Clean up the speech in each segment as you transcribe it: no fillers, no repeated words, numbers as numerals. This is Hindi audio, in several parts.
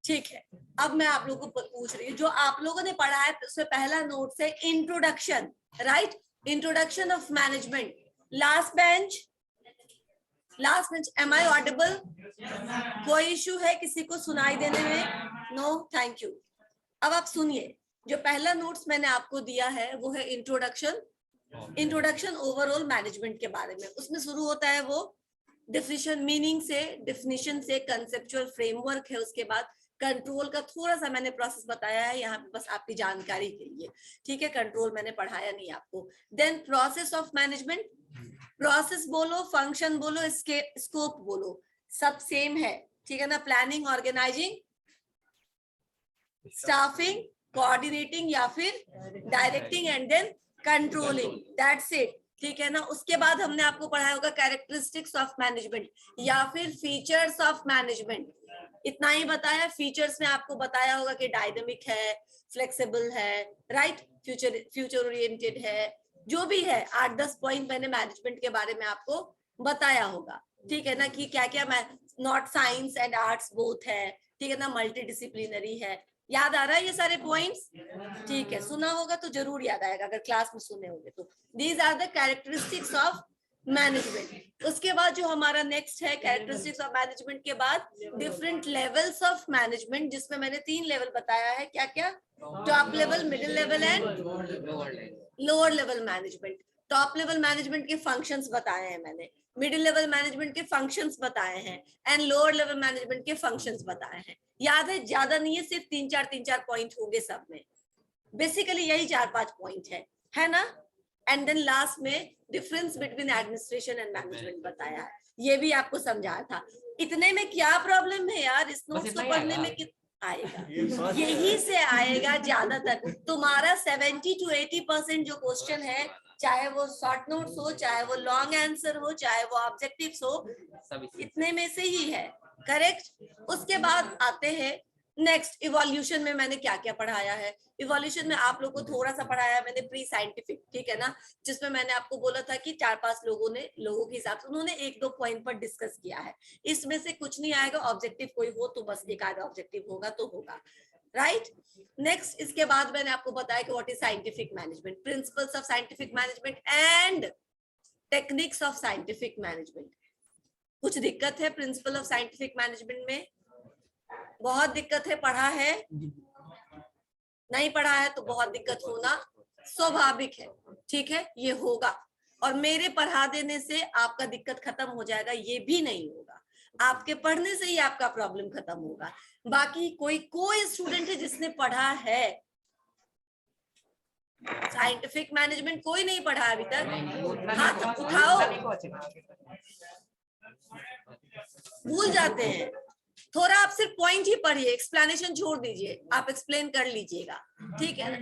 ठीक है, अब मैं आप लोगों को पूछ रही हूँ, जो आप लोगों ने पढ़ा है उसमें पहला नोट है introduction, right? Introduction of management. Last bench, am I audible? कोई इश्यू है किसी को सुनाई देने में? No, thank you. अब आप सुनिए, जो पहला नोट्स मैंने आपको दिया है वो है इंट्रोडक्शन ओवरऑल मैनेजमेंट के बारे में। उसमें शुरू होता है वो डेफिनेशन, मीनिंग से, डेफिनेशन से, कंसेप्चुअल फ्रेमवर्क है, उसके बाद कंट्रोल का थोड़ा सा मैंने प्रोसेस बताया है यहाँ पे बस आपकी जानकारी के लिए, ठीक है? कंट्रोल मैंने पढ़ाया नहीं आपको। Then process of management, process बोलो, फंक्शन बोलो, स्कोप बोलो, सब सेम है, ठीक है ना? प्लानिंग, ऑर्गेनाइजिंग, स्टाफिंग, कोऑर्डिनेटिंग या फिर directing and then controlling, that's it, ठीक है ना? उसके बाद हमने आपको पढ़ाया होगा कैरेक्टरिस्टिक्स ऑफ मैनेजमेंट या फिर फीचर्स ऑफ मैनेजमेंट, इतना ही बताया। फीचर्स में आपको बताया होगा कि डायनामिक है, फ्लेक्सिबल है, राइट, फ्यूचर ओरिएंटेड है, जो भी है 8-10 पॉइंट मैंने मैनेजमेंट के बारे में आपको बताया होगा, ठीक है ना? कि क्या क्या, not science and arts both है, ठीक है ना? मल्टी डिसिप्लिनरी है। याद आ रहा है ये सारे पॉइंट्स? ठीक है, सुना होगा तो जरूर याद आएगा अगर क्लास में सुने होंगे तो। These are the characteristics of management. उसके बाद जो हमारा नेक्स्ट है कैरेक्टरिस्टिक्स ऑफ मैनेजमेंट के बाद डिफरेंट लेवल्स ऑफ मैनेजमेंट, जिसमें मैंने 3 लेवल बताया है। क्या क्या? Top level, middle level and lower level management. Top level management के फंक्शंस बताए हैं मैंने, मिडिल लेवल मैनेजमेंट के फंक्शंस बताए हैं एंड लोअर लेवल मैनेजमेंट के फंक्शंस बताए हैं। याद है? ज्यादा नहीं है, सिर्फ 3-4 पॉइंट होंगे सब में, बेसिकली यही 4-5 पॉइंट है ना? एंड देन लास्ट में difference between administration and management बताया है, ये भी आपको समझाया था। इतने में क्या प्रॉब्लम है यार? इस नोट्स को पढ़ने में आएगा, यही से आएगा ज्यादातर। तुम्हारा 70 to 80% जो क्वेश्चन है, चाहे वो शॉर्ट नोट्स हो, चाहे वो लॉन्ग आंसर हो, चाहे वो ऑब्जेक्टिव्स हो, इतने में से ही है, करेक्ट? उसके बाद आते हैं नेक्स्ट, इवोल्यूशन में मैंने क्या क्या पढ़ाया है। इवोल्यूशन में आप लोगों को थोड़ा सा पढ़ाया है मैंने प्री साइंटिफिक, ठीक है ना? जिसमें मैंने आपको बोला था कि 4-5 लोगों के हिसाब से उन्होंने 1-2 पॉइंट पर डिस्कस किया है। इसमें से कुछ नहीं आएगा, ऑब्जेक्टिव कोई हो तो बस एक आधा ऑब्जेक्टिव होगा तो होगा, राइट? नेक्स्ट, इसके बाद मैंने आपको बताया कि what is scientific management, principles of scientific management and techniques of scientific management. कुछ दिक्कत है प्रिंसिपल ऑफ साइंटिफिक मैनेजमेंट में? बहुत दिक्कत है? पढ़ा है? नहीं पढ़ा है तो बहुत दिक्कत होना स्वाभाविक है, ठीक है? ये होगा, और मेरे पढ़ा देने से आपका दिक्कत खत्म हो जाएगा ये भी नहीं होगा, आपके पढ़ने से ही आपका प्रॉब्लम खत्म होगा। बाकी कोई स्टूडेंट है जिसने पढ़ा है साइंटिफिक मैनेजमेंट? कोई नहीं पढ़ा अभी तक? हाथ उठाओ। भूल जाते हैं थोड़ा, आप सिर्फ पॉइंट ही पढ़िए, एक्सप्लेनेशन छोड़ दीजिए, आप एक्सप्लेन कर लीजिएगा, ठीक है ना?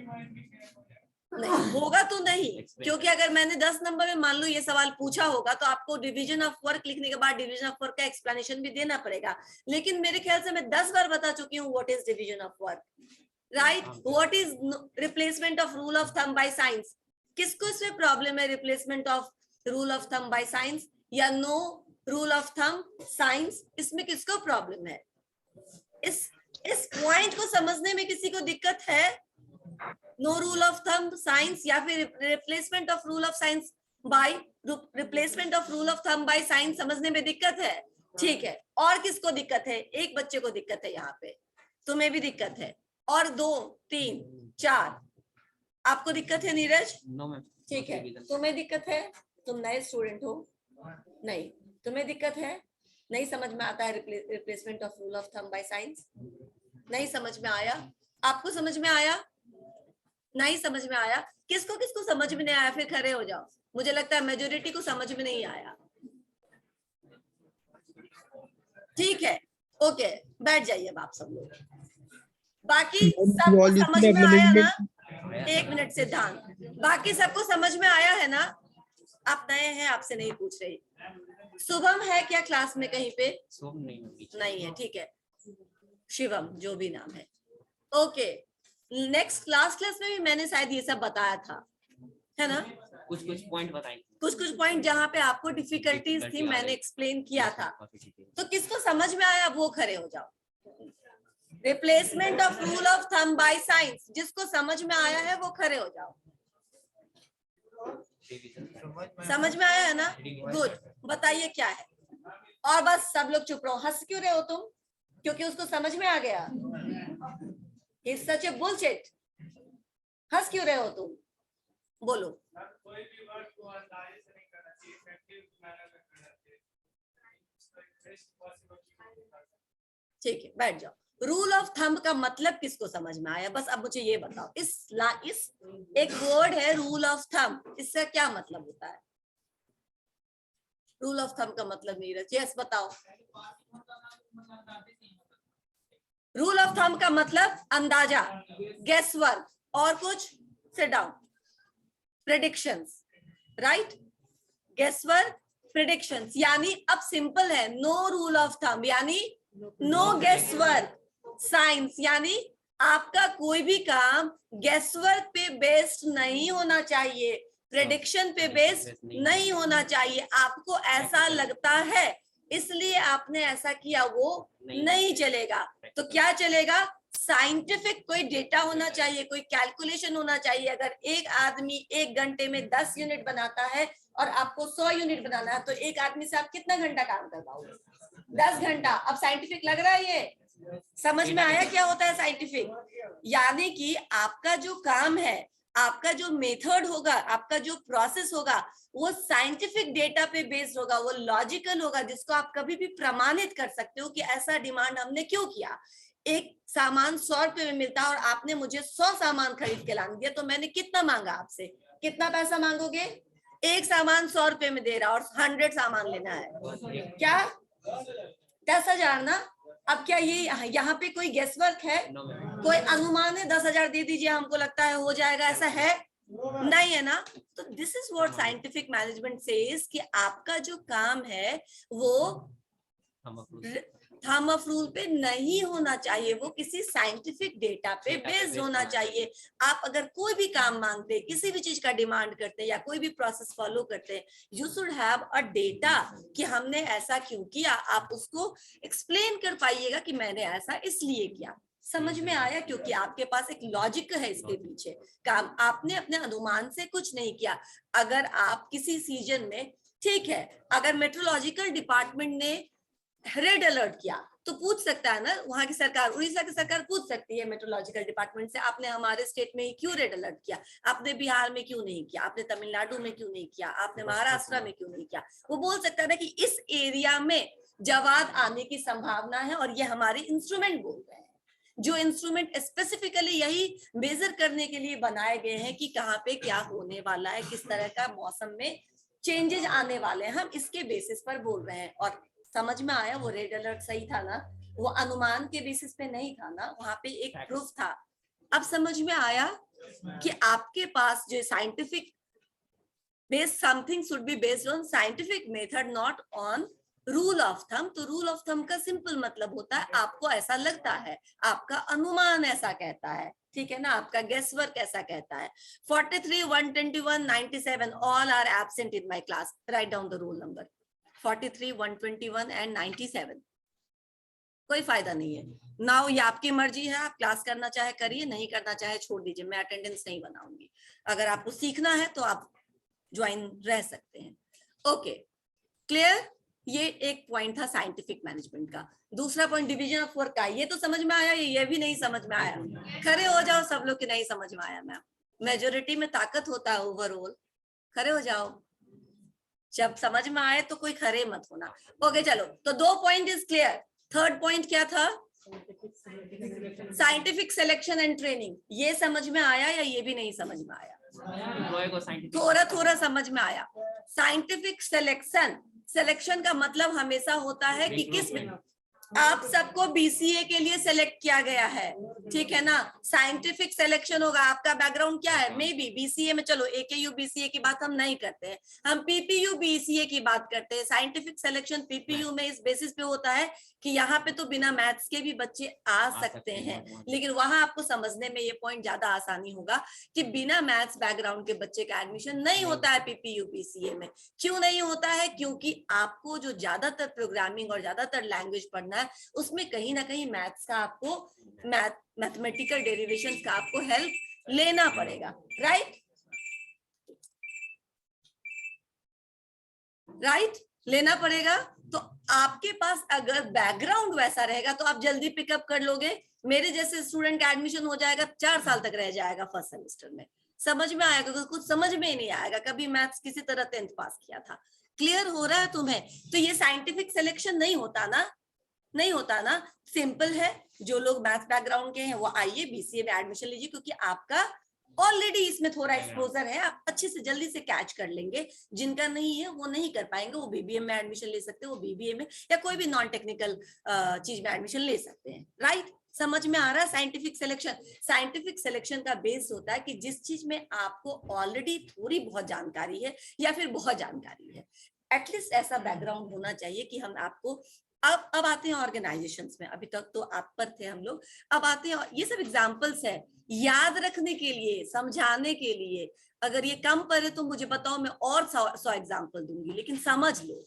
नहीं होगा तो नहीं, क्योंकि अगर मैंने 10 नंबर में मान लो ये सवाल पूछा होगा तो आपको डिवीजन ऑफ वर्क लिखने के बाद डिवीजन ऑफ वर्क का एक्सप्लेनेशन भी देना पड़ेगा। लेकिन मेरे ख्याल से मैं 10 बार बता चुकी हूँ what is division of work, right? What is replacement of rule of thumb by science? किसको इसमें प्रॉब्लम है replacement of rule of thumb by science या no rule of thumb science? इसमें किसको प्रॉब्लम है? इस पॉइंट को समझने में किसी को दिक्कत है? No rule of thumb science या फिर replacement of rule of science by replacement of rule of thumb by science समझने में दिक्कत है? ठीक है, और किसको दिक्कत है? एक बच्चे को दिक्कत है यहाँ पे, तुम्हें भी दिक्कत है, और 2, 3, 4 आपको दिक्कत है नीरज? ठीक है, तुम्हें दिक्कत है, तुम नए स्टूडेंट हो, नहीं तुम्हें दिक्कत है, नहीं समझ में आता है replacement of rule of thumb by science? नहीं समझ में आया? आपको समझ में आया? नहीं समझ में आया? किसको किसको समझ में नहीं आया? फिर खड़े हो जाओ, मुझे लगता है मेजोरिटी को समझ में नहीं आया। ठीक है, ओके, बैठ जाइए अब आप सब लोग। बाकी सबको समझ में आया ना? एक मिनट सिद्धांत, बाकी सबको समझ में आया है ना? आप नए हैं, आपसे नहीं पूछ रही। शुभम है क्या क्लास में कहीं पे? नहीं है, ठीक है, शिवम जो भी नाम है, ओके। नेक्स्ट क्लास में भी मैंने शायद ये सब बताया था, है ना? कुछ पॉइंट बताएं, कुछ पॉइंट जहाँ पे आपको डिफिकल्टीज थी मैंने एक्सप्लेन किया था। तो किसको समझ में आया वो खड़े हो जाओ। Replacement of rule of thumb by science. जिसको समझ में आया है वो खड़े हो जाओ। समझ में आया है ना? गुड। बताइए क्या है। और बस सब लोग चुप रहो। हंस क्यों रहे हो तुम? क्योंकि उसको समझ में आ गया। It's such a bullshit। हंस क्यों रहे हो तुम? बोलो। कोई भी वर्ड को अंदाजे से नहीं करना चाहिए, इफेक्टिव मैनर में करना चाहिए। ठीक है, बैठ जाओ। रूल ऑफ थंब का मतलब किसको समझ में आया? बस अब मुझे ये बताओ। इस एक वर्ड है रूल ऑफ थंब, इसका क्या मतलब होता है? रूल ऑफ थंब का मतलब नीरज, यस बताओ। रूल ऑफ थंब का मतलब अंदाजा, गेस वर्क, और कुछ? Sit down. Predictions, right? Guess work, predictions. यानी अब सिंपल है, नो रूल ऑफ थंब यानी नो गेस वर्क। साइंस यानी आपका कोई भी काम गेसवर्क पे बेस्ड नहीं होना चाहिए, प्रेडिक्शन पे बेस्ड नहीं होना चाहिए। आपको ऐसा लगता है इसलिए आपने ऐसा किया, वो नहीं चलेगा। तो क्या चलेगा? साइंटिफिक कोई डेटा होना चाहिए, कोई कैलकुलेशन होना चाहिए। अगर एक आदमी 1 घंटे में 10 यूनिट बनाता है और आपको 100 यूनिट बनाना है, तो एक आदमी से आप कितना घंटा काम कर पाओगे? 10 घंटा। अब साइंटिफिक लग रहा है ये? समझ में आया क्या होता है साइंटिफिक? यानी कि आपका जो काम है, आपका जो मेथड होगा, आपका जो प्रोसेस होगा, वो साइंटिफिक डेटा पे बेस्ड होगा, वो लॉजिकल होगा, जिसको आप कभी भी प्रमाणित कर सकते हो कि ऐसा डिमांड हमने क्यों किया। एक सामान 100 रुपए में मिलता है और आपने मुझे 100 सामान खरीद के ला दिया, तो मैंने कितना मांगा आपसे? कितना पैसा मांगोगे? एक सामान 100 रुपए में दे रहा और 100 सामान लेना है, क्या 10,000 ना? अब क्या ये यहाँ पे कोई गेस वर्क है? कोई अनुमान है? 10,000 दे दीजिए, हमको लगता है हो जाएगा, ऐसा है? नहीं है ना? तो this is what scientific management says कि आपका जो काम है वो थंब ऑफ रूल पे नहीं होना चाहिए, वो किसी साइंटिफिक डेटा पे बेस्ड होना चाहिए। आप अगर कोई भी काम मांगते हैं, किसी भी चीज का डिमांड करते हैं या कोई भी प्रोसेस फॉलो करते हैं, you should have a data कि हमने ऐसा क्यों किया। आप उसको एक्सप्लेन कर पाइएगा कि मैंने ऐसा इसलिए किया। समझ में आया? क्योंकि आपके पास एक लॉजिक है इसके पीछे। काम आपने अपने अनुमान से कुछ नहीं किया। अगर आप किसी सीजन में, ठीक है, अगर मेट्रोलॉजिकल डिपार्टमेंट ने रेड अलर्ट किया तो पूछ सकता है ना वहां की सरकार, उड़ीसा की सरकार पूछ सकती है मेट्रोलॉजिकल डिपार्टमेंट से, आपने हमारे स्टेट में क्यों रेड अलर्ट किया? आपने बिहार में क्यों नहीं किया? आपने तमिलनाडु में क्यों नहीं किया? आपने महाराष्ट्र में क्यों नहीं किया? वो बोल सकता है ना कि इस एरिया में जवाद आने की संभावना है और ये हमारे इंस्ट्रूमेंट बोल रहे हैं। जो इंस्ट्रूमेंट स्पेसिफिकली यही मेजर करने के लिए बनाए गए हैं कि कहाँ पे क्या होने वाला है, किस तरह का मौसम में चेंजेस आने वाले हैं, हम इसके बेसिस पर बोल रहे हैं। और समझ में आया? वो रेड अलर्ट सही था ना? वो अनुमान के बेसिस पे नहीं था ना, वहां पे एक प्रूफ था। अब समझ में आया कि आपके पास जो scientific based, something should be based on scientific method, not on rule of thumb. तो रूल ऑफ थंब का सिंपल मतलब होता है आपको ऐसा लगता है, आपका अनुमान ऐसा कहता है, ठीक है ना? आपका गेस वर्क ऐसा कहता है। 43, 121, 97 all are absent in my class. Write down the roll number. 43, 121 and 97। कोई फायदा नहीं है। नाउ ये आपकी मर्जी है, आप क्लास करना चाहे करिए, नहीं करना चाहे छोड़ दीजिए, मैं अटेंडेंस नहीं बनाऊंगी। अगर आपको सीखना है तो आप ज्वाइन रह सकते हैं। Okay, clear? ये एक पॉइंट था साइंटिफिक मैनेजमेंट का। दूसरा पॉइंट डिवीजन ऑफ वर्क का, ये तो समझ में आया, ये भी नहीं समझ में आया? खड़े हो जाओ सब लोग कि नहीं समझ में आया। मैम, मेजोरिटी में ताकत होता है ओवरऑल। खड़े हो जाओ, जब समझ में आए तो कोई खड़े मत होना। ओके चलो, तो 2 point is clear. Third point क्या था? Scientific selection and training. ये समझ में आया या ये भी नहीं समझ में आया? थोड़ा थोड़ा समझ में आया। साइंटिफिक सिलेक्शन, सिलेक्शन का मतलब हमेशा होता है कि किस आप सबको बीसीए के लिए सिलेक्ट किया गया है, ठीक है ना? साइंटिफिक सिलेक्शन होगा। आपका बैकग्राउंड क्या है? मे बी बीसीए में, चलो एकेयू बीसीए की बात हम नहीं करते हैं, हम पीपीयू बीसीए की बात करते हैं। साइंटिफिक सिलेक्शन पीपीयू में इस बेसिस पे होता है कि यहाँ पे तो बिना मैथ्स के भी बच्चे आ सकते हैं, लेकिन वहां आपको समझने में ये पॉइंट ज्यादा आसानी होगा कि बिना मैथ्स बैकग्राउंड के बच्चे का एडमिशन नहीं होता है पीपीयू बीसीए में। क्यों नहीं होता है? क्योंकि आपको जो ज्यादातर प्रोग्रामिंग और ज्यादातर लैंग्वेज पढ़ना करना है, उसमें कहीं ना कहीं मैथ्स का आपको मैथमेटिकल डेरिवेशंस का आपको हेल्प लेना पड़ेगा, राइट राइट लेना पड़ेगा। तो आपके पास अगर बैकग्राउंड वैसा रहेगा तो आप जल्दी पिकअप कर लोगे। मेरे जैसे स्टूडेंट का एडमिशन हो जाएगा, 4 साल तक रह जाएगा फर्स्ट सेमेस्टर में, समझ में आएगा, तो कुछ समझ में ही नहीं आएगा, कभी मैथ्स किसी तरह 10th पास किया था। क्लियर हो रहा है तुम्हें? तो ये साइंटिफिक सिलेक्शन नहीं होता ना, नहीं होता ना, सिंपल है। जो लोग मैथ बैकग्राउंड के हैं वो आइए बीसीए में एडमिशन लीजिए, क्योंकि आपका ऑलरेडी इसमें थोड़ा एक्सपोजर है, आप अच्छे से जल्दी से कैच कर लेंगे। जिनका नहीं है वो नहीं कर पाएंगे, वो बीबीए में एडमिशन ले सकते हैं, वो बीबीए में या कोई भी नॉन टेक्निकल चीज में एडमिशन ले सकते हैं, राइट समझ में आ रहा है? साइंटिफिक सिलेक्शन, साइंटिफिक सिलेक्शन का बेस होता है कि जिस चीज में आपको ऑलरेडी थोड़ी बहुत जानकारी है या फिर बहुत जानकारी है, एटलीस्ट ऐसा बैकग्राउंड होना चाहिए कि हम आपको अब आते हैं ऑर्गेनाइजेशंस में। अभी तक तो आप पर थे हम लोग, अब आते हैं, ये सब एग्जांपल्स है याद रखने के लिए, समझाने के लिए। अगर ये कम पर है तो मुझे बताओ, मैं और 100 एग्जांपल दूंगी, लेकिन समझ लो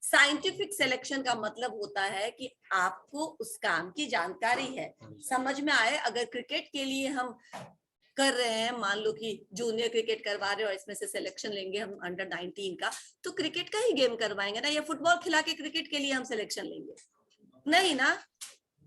साइंटिफिक सिलेक्शन का मतलब होता है कि आपको उस काम की जानकारी है। समझ में आए? अगर क्रिकेट के लिए हम कर रहे हैं, मान लो कि जूनियर क्रिकेट करवा रहे हो और इसमें से सिलेक्शन लेंगे हम अंडर 19 का, तो क्रिकेट का ही गेम करवाएंगे ना, या फुटबॉल खिला के क्रिकेट के लिए हम सिलेक्शन लेंगे? नहीं ना।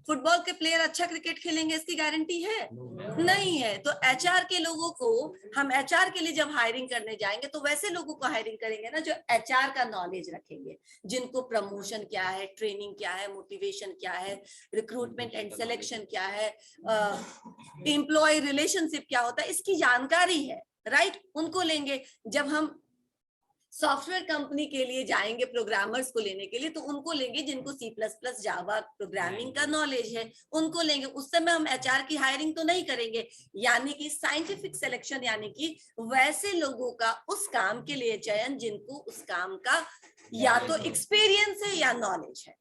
फुटबॉल के प्लेयर अच्छा क्रिकेट खेलेंगे इसकी गारंटी है? नहीं है। तो एचआर के लोगों को हम एचआर के लिए जब हायरिंग करने जाएंगे तो वैसे लोगों को हायरिंग करेंगे ना जो एचआर का नॉलेज रखेंगे, जिनको प्रमोशन क्या है, ट्रेनिंग क्या है, मोटिवेशन क्या है, रिक्रूटमेंट एंड सिलेक्शन क्या है, एम्प्लॉय रिलेशनशिप क्या होता है, इसकी जानकारी है, राइट उनको लेंगे। जब हम सॉफ्टवेयर कंपनी के लिए जाएंगे प्रोग्रामर्स को लेने के लिए, तो उनको लेंगे जिनको C++ जावा प्रोग्रामिंग का नॉलेज है, उनको लेंगे। उस समय हम एचआर की हायरिंग तो नहीं करेंगे। यानी कि साइंटिफिक सिलेक्शन यानी कि वैसे लोगों का उस काम के लिए चयन जिनको उस काम का या तो एक्सपीरियंस है या नॉलेज है।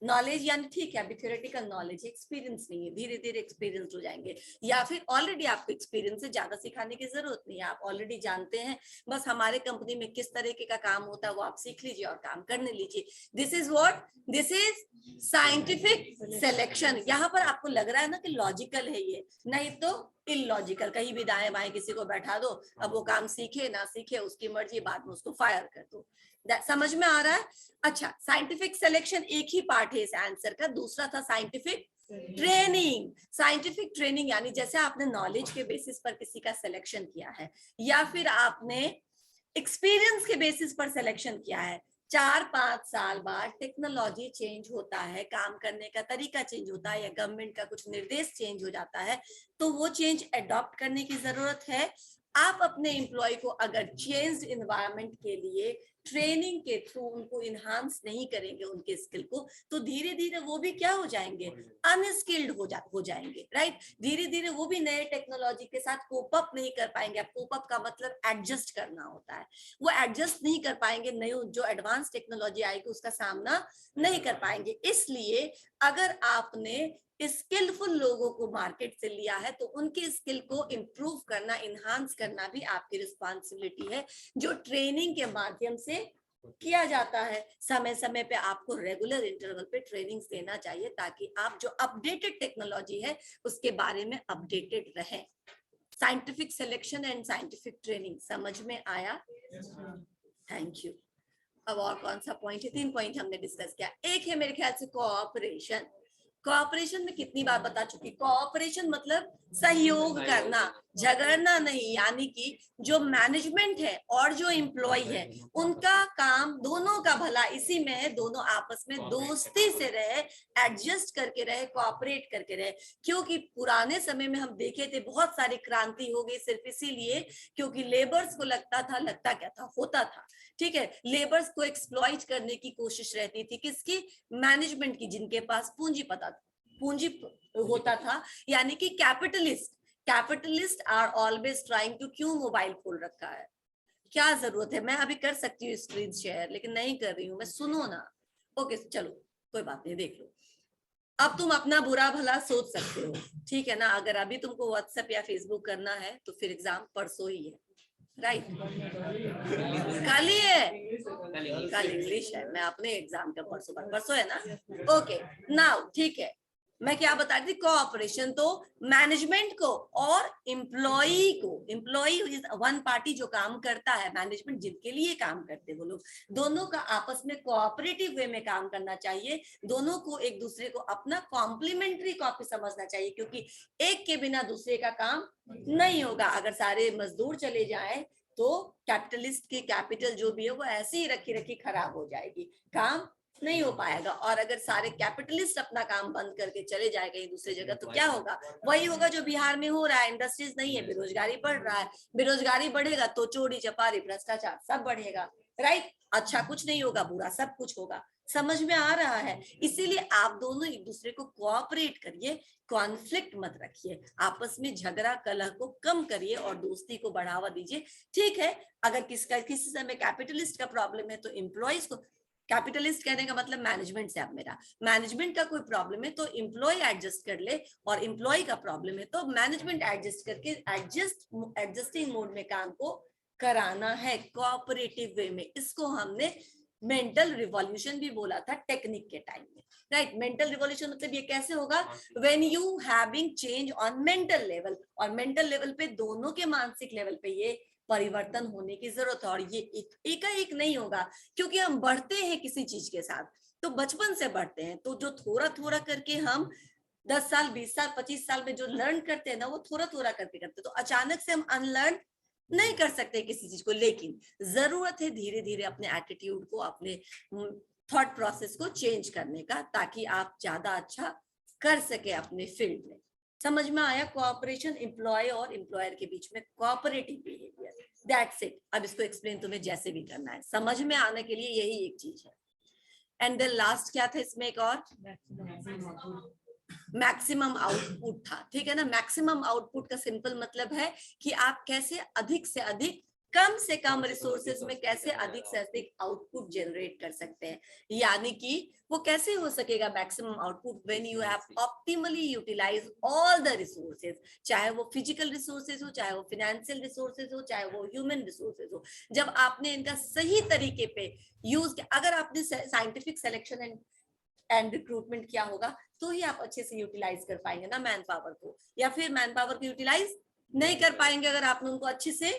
नॉलेज यानी ठीक है अभी थ्योरेटिकल नॉलेज है, एक्सपीरियंस नहीं है, धीरे धीरे एक्सपीरियंस हो जाएंगे, या फिर ऑलरेडी आपको एक्सपीरियंस है, ज्यादा सिखाने की जरूरत नहीं है, आप ऑलरेडी जानते हैं, बस हमारे कंपनी में किस तरीके का काम होता है वो आप सीख लीजिए और काम करने लीजिए। This is what, this is scientific selection. यहाँ पर आपको लग रहा है ना कि लॉजिकल है ये, नहीं तो इलॉजिकल, कहीं भी दाएं बाएं किसी को बैठा दो, अब वो काम सीखे ना सीखे उसकी मर्जी, बाद में उसको फायर कर दो। समझ में आ रहा है? अच्छा, साइंटिफिक सिलेक्शन एक ही पार्ट है इस आंसर का। दूसरा था साइंटिफिक ट्रेनिंग। साइंटिफिक ट्रेनिंग यानी जैसे आपने नॉलेज के बेसिस पर किसी का सिलेक्शन किया है या फिर आपने एक्सपीरियंस के बेसिस पर सिलेक्शन किया है, 4-5 साल बाद टेक्नोलॉजी चेंज होता है, काम करने का तरीका चेंज होता है, या गवर्नमेंट का कुछ निर्देश चेंज हो जाता है, तो वो चेंज अडॉप्ट करने की जरूरत है। आप अपने एम्प्लॉय को अगर चेंज्ड एनवायरनमेंट के लिए ट्रेनिंग के थ्रू उनको इनहांस नहीं करेंगे उनके स्किल को, तो धीरे धीरे वो भी क्या हो जाएंगे, अनस्किल्ड हो जाएंगे, राइट। धीरे धीरे वो भी नए टेक्नोलॉजी के साथ कोप अप नहीं कर पाएंगे। अब कोप अप का मतलब एडजस्ट करना होता है, वो एडजस्ट नहीं कर पाएंगे, नई जो एडवांस टेक्नोलॉजी आएगी उसका सामना नहीं कर पाएंगे। इसलिए अगर आपने स्किलफुल लोगों को मार्केट से लिया है तो उनके स्किल को इम्प्रूव करना, इनहांस करना भी आपकी रिस्पॉन्सिबिलिटी है, जो ट्रेनिंग के माध्यम से किया जाता है। समय समय पे आपको रेगुलर इंटरवल पे ट्रेनिंग्स देना चाहिए ताकि आप जो अपडेटेड टेक्नोलॉजी है उसके बारे में अपडेटेड रहें। Scientific selection and scientific training समझ में आया? Thank you. अब और कौन सा पॉइंट है? 3 पॉइंट हमने डिस्कस किया। एक है मेरे ख्याल से कोऑपरेशन। कोऑपरेशन में कितनी बार बता चुकी, कोऑपरेशन मतलब सहयोग करना, झगड़ना नहीं। यानी कि जो मैनेजमेंट है और जो एम्प्लॉय है उनका काम, दोनों का भला इसी में है, दोनों आपस में दोस्ती से रहे, एडजस्ट करके रहे, कोऑपरेट करके रहे। क्योंकि पुराने समय में हम देखे थे बहुत सारी क्रांति हो गई सिर्फ इसीलिए क्योंकि लेबर्स को लगता क्या था, होता था, ठीक है, लेबर्स को एक्सप्लॉइट करने की कोशिश रहती थी, किसकी, मैनेजमेंट की, जिनके पास पूंजी होता था। यानी कि capitalist are always trying to, क्यों मोबाइल खोल रखा है, क्या जरूरत है? मैं अभी कर सकती हूँ स्क्रीन शेयर लेकिन नहीं कर रही हूँ मैं, सुनो ना। ओके चलो कोई बात नहीं, देख लो। अब तुम अपना बुरा भला सोच सकते हो, ठीक है ना। अगर अभी तुमको व्हाट्सएप या फेसबुक करना है तो फिर एग्जाम परसों ही है, राइट। कल ही है, कल इंग्लिश है, मैं अपने एग्जाम का परसों है ना। ओके नाउ ठीक है, मैं क्या बता रही थी, कोऑपरेशन तो मैनेजमेंट को और एम्प्लॉई को, एम्प्लॉई इज वन पार्टी जो काम करता है, मैनेजमेंट जिनके लिए काम करते हैं वो लोग, दोनों का आपस में कोऑपरेटिव वे में काम करना चाहिए, दोनों को एक दूसरे को अपना कॉम्प्लीमेंट्री कॉपी समझना चाहिए, क्योंकि एक के बिना दूसरे का काम नहीं होगा। अगर सारे मजदूर चले जाएं तो कैपिटलिस्ट की कैपिटल जो भी है वो ऐसे ही रखी रखी खराब हो जाएगी, काम नहीं हो पाएगा। और अगर सारे कैपिटलिस्ट अपना काम बंद करके चले जाए कहीं दूसरी जगह तो क्या होगा, वही होगा जो बिहार में हो रहा है, इंडस्ट्रीज नहीं है, बेरोजगारी बढ़ रहा है, बेरोजगारी बढ़ेगा तो चोरी चपारी भ्रष्टाचार सब बढ़ेगा, राइट। अच्छा कुछ नहीं होगा, बुरा सब कुछ होगा। समझ में आ रहा है? इसीलिए आप दोनों एक दूसरे को कोऑपरेट करिए, कॉन्फ्लिक्ट मत रखिए, आपस में झगड़ा कलह को कम करिए और दोस्ती को बढ़ावा दीजिए। ठीक है, अगर किसी समय कैपिटलिस्ट का प्रॉब्लम है तो एम्प्लॉइज को, कैपिटलिस्ट कहने का मतलब मैनेजमेंट से, अब मेरा मैनेजमेंट का कोई प्रॉब्लम है तो एम्प्लॉय एडजस्ट कर ले, और एम्प्लॉय का प्रॉब्लम है तो मैनेजमेंट एडजस्ट करके एडजस्टिंग मोड में काम को कराना है, कोऑपरेटिव वे में। इसको हमने मेंटल रिवॉल्यूशन भी बोला था टेक्निक के टाइम में, राइट। मेंटल रिवॉल्यूशन मतलब ये कैसे होगा, when you having change on mental level, और मेंटल लेवल पे दोनों के मानसिक लेवल पे ये परिवर्तन होने की जरूरत है। और ये एक नहीं होगा, क्योंकि हम बढ़ते हैं किसी चीज के साथ तो बचपन से बढ़ते हैं, तो जो थोड़ा थोड़ा करके हम 10 साल 20 साल 25 साल में जो लर्न करते हैं ना, वो थोड़ा थोड़ा करके करते हैं, तो अचानक से हम अनलर्न नहीं कर सकते किसी चीज को। लेकिन जरूरत है धीरे धीरे अपने एटीट्यूड को, अपने थॉट प्रोसेस को चेंज करने का, ताकि आप ज्यादा अच्छा कर सके अपने फील्ड में। समझ में आया? कोऑपरेशन, एम्प्लॉय और एम्प्लॉयर के बीच में कोऑपरेटिव बिहेवियर, दैट्स इट। अब इसको एक्सप्लेन तुम्हें जैसे भी करना है, समझ में आने के लिए यही एक चीज है। एंड देन लास्ट क्या था इसमें, एक और मैक्सिमम आउटपुट था, ठीक है ना। मैक्सिमम आउटपुट का सिंपल मतलब है कि आप कैसे अधिक से अधिक, कम से कम रिसोर्सेज में कैसे अधिक से अधिक आउटपुट जनरेट कर सकते हैं। यानी कि वो कैसे हो सकेगा maximum output, when you have optimally utilise all the resources, चाहे वो फिजिकल रिसोर्सेज हो, चाहे वो फिनेंशियल रिसोर्सेज हो, चाहे वो ह्यूमन रिसोर्सेज हो। जब आपने इनका सही तरीके पे यूज किया, अगर आपने साइंटिफिक सिलेक्शन एंड रिक्रूटमेंट किया होगा तो ही आप अच्छे से यूटिलाइज कर पाएंगे ना मैन पावर को, या फिर मैन पावर को यूटिलाइज नहीं कर पाएंगे अगर आपने उनको अच्छे से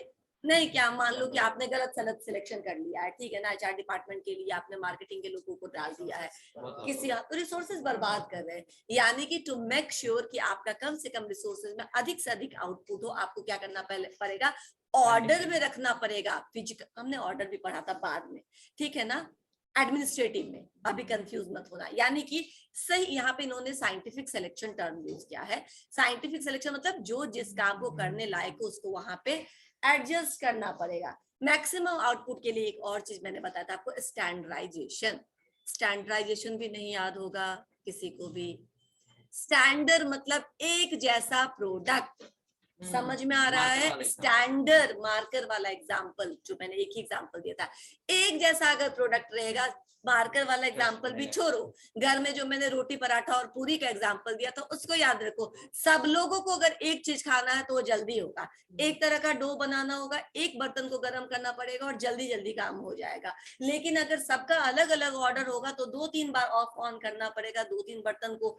नहीं क्या। मान लो कि आपने गलत सलत सिलेक्शन कर लिया है, ठीक है ना, एचआर डिपार्टमेंट के लिए आपने मार्केटिंग के लोगों को डाल दिया है, किसी तो रिसोर्सेज बर्बाद कर रहे हैं। यानी कि टू मेक श्योर कि आपका कम से कम रिसोर्सेज में अधिक से अधिक आउटपुट हो, आपको क्या करना पड़ेगा, ऑर्डर में रखना पड़ेगा। फिजिकल हमने ऑर्डर भी पढ़ा था बाद में, ठीक है ना, एडमिनिस्ट्रेटिव में, अभी कंफ्यूज मत होना। यानी कि सही, यहाँ पे इन्होंने साइंटिफिक सिलेक्शन टर्म यूज किया है। साइंटिफिक सिलेक्शन मतलब जो जिस काम को करने लायक हो उसको वहां पे एडजस्ट करना पड़ेगा। मैक्सिमम आउटपुट के लिए एक और चीज मैंने बताया था आपको, स्टैंडर्डाइजेशन। स्टैंडर्डाइजेशन भी नहीं याद होगा किसी को भी। स्टैंडर्ड मतलब एक जैसा प्रोडक्ट, समझ में आ रहा है? स्टैंडर्ड मार्कर वाला एग्जाम्पल जो मैंने एक ही एग्जाम्पल दिया था, एक जैसा अगर प्रोडक्ट रहेगा, मार्कर वाला एग्जाम्पल भी छोड़ो, घर में जो मैंने रोटी पराठा और पूरी का एग्जाम्पल दिया था उसको याद रखो। सब लोगों को अगर एक चीज खाना है तो वो जल्दी होगा, एक तरह का डो बनाना होगा, एक बर्तन को गर्म करना पड़ेगा और जल्दी जल्दी काम हो जाएगा। लेकिन अगर सबका अलग अलग ऑर्डर होगा तो 2-3 बार ऑफ ऑन करना पड़ेगा, 2-3 बर्तन को